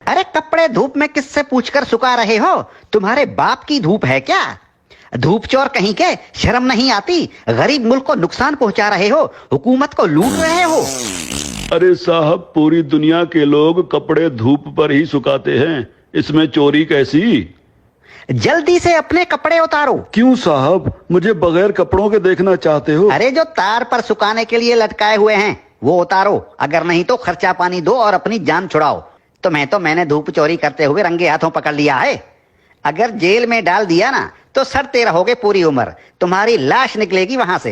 अरे कपड़े धूप में किससे पूछकर सुखा रहे हो? तुम्हारे बाप की धूप है क्या? धूप चोर कहीं के, शर्म नहीं आती? गरीब मुल्क को नुकसान पहुंचा रहे हो, हुकूमत को लूट रहे हो। अरे साहब, पूरी दुनिया के लोग कपड़े धूप पर ही सुखाते हैं, इसमें चोरी कैसी? जल्दी से अपने कपड़े उतारो। क्यों साहब, मुझे बगैर कपड़ों के देखना चाहते हो? अरे जो तार पर सुखाने के लिए लटकाए हुए हैं वो उतारो, अगर नहीं तो खर्चा पानी दो और अपनी जान छुड़ाओ। मैंने धूप चोरी करते हुए रंगे हाथों पकड़ लिया है। अगर जेल में डाल दिया ना तो सड़ते रहोगे पूरी उम्र, तुम्हारी लाश निकलेगी वहां से।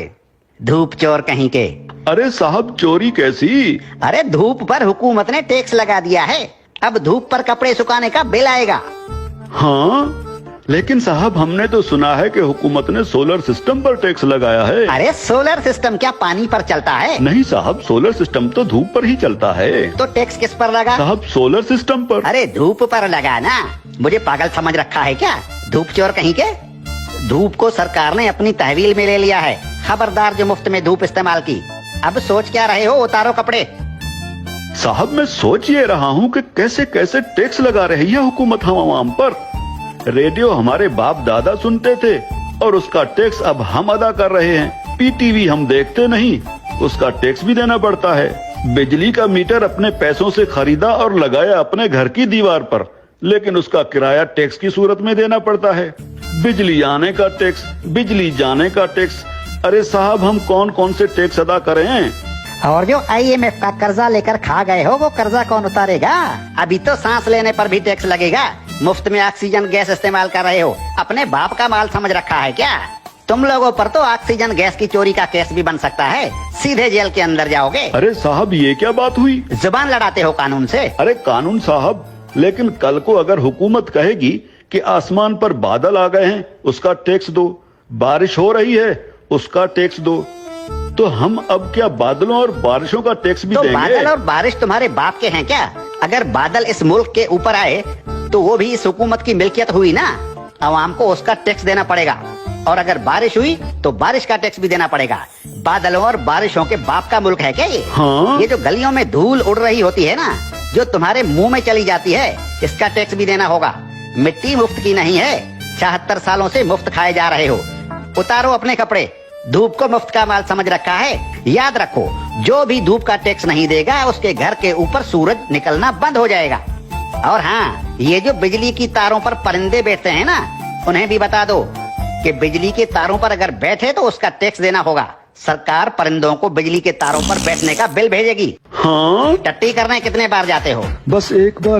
धूप चोर कहीं के। अरे साहब, चोरी कैसी? अरे धूप पर हुकूमत ने टैक्स लगा दिया है, अब धूप पर कपड़े सुखाने का बिल आएगा। हाँ, लेकिन साहब हमने तो सुना है कि हुकूमत ने सोलर सिस्टम पर टैक्स लगाया है। अरे सोलर सिस्टम क्या पानी पर चलता है? नहीं साहब, सोलर सिस्टम तो धूप पर ही चलता है। तो टैक्स किस पर लगा? साहब सोलर सिस्टम पर। अरे धूप पर लगा ना, मुझे पागल समझ रखा है क्या? धूप चोर कहीं के। धूप को सरकार ने अपनी तहवील में ले लिया है, खबरदार जो मुफ्त में धूप इस्तेमाल की। अब सोच क्या रहे हो? उतारो कपड़े। साहब मैं सोच ये रहा हूँ कि कैसे कैसे टैक्स लगा रही है हुकूमत हम आवाम पर। रेडियो हमारे बाप दादा सुनते थे और उसका टैक्स अब हम अदा कर रहे हैं। पीटीवी हम देखते नहीं, उसका टैक्स भी देना पड़ता है। बिजली का मीटर अपने पैसों से खरीदा और लगाया अपने घर की दीवार पर, लेकिन उसका किराया टैक्स की सूरत में देना पड़ता है। बिजली आने का टैक्स, बिजली जाने का टैक्स। अरे साहब, हम कौन कौन से टैक्स अदा करें? और जो IMF का कर्जा लेकर खा गए हो वो कर्जा कौन उतारेगा? अभी तो सांस लेने पर भी टैक्स लगेगा। मुफ्त में ऑक्सीजन गैस इस्तेमाल कर रहे हो, अपने बाप का माल समझ रखा है क्या? तुम लोगों पर तो ऑक्सीजन गैस की चोरी का केस भी बन सकता है, सीधे जेल के अंदर जाओगे। अरे साहब, ये क्या बात हुई? जुबान लड़ाते हो कानून से। अरे कानून साहब, लेकिन कल को अगर हुकूमत कहेगी कि आसमान पर बादल आ गए हैं, उसका टैक्स दो, बारिश हो रही है, उसका टैक्स दो, तो हम अब क्या बादलों और बारिशों का टैक्स भी देंगे? बादल और बारिश तुम्हारे बाप के हैं क्या? अगर बादल इस मुल्क के ऊपर आए तो वो भी इस हुकूमत की मिल्कियत हुई ना, आवाम को उसका टैक्स देना पड़ेगा। और अगर बारिश हुई तो बारिश का टैक्स भी देना पड़ेगा। बादलों और बारिशों के बाप का मुल्क है क्या ये? हाँ? ये जो गलियों में धूल उड़ रही होती है ना, जो तुम्हारे मुंह में चली जाती है, इसका टैक्स भी देना होगा। मिट्टी मुफ्त की नहीं है, 76 सालों से मुफ्त खाए जा रहे हो। उतारो अपने कपड़े, धूप को मुफ्त का माल समझ रखा है। याद रखो, जो भी धूप का टैक्स नहीं देगा उसके घर के ऊपर सूरज निकलना बंद हो जाएगा। और हाँ, ये जो बिजली की तारों पर परिंदे बैठते हैं ना, उन्हें भी बता दो कि बिजली के तारों पर अगर बैठे तो उसका टैक्स देना होगा। सरकार परिंदों को बिजली के तारों पर बैठने का बिल भेजेगी। हाँ? टट्टी करने कितने बार जाते हो? बस एक बार।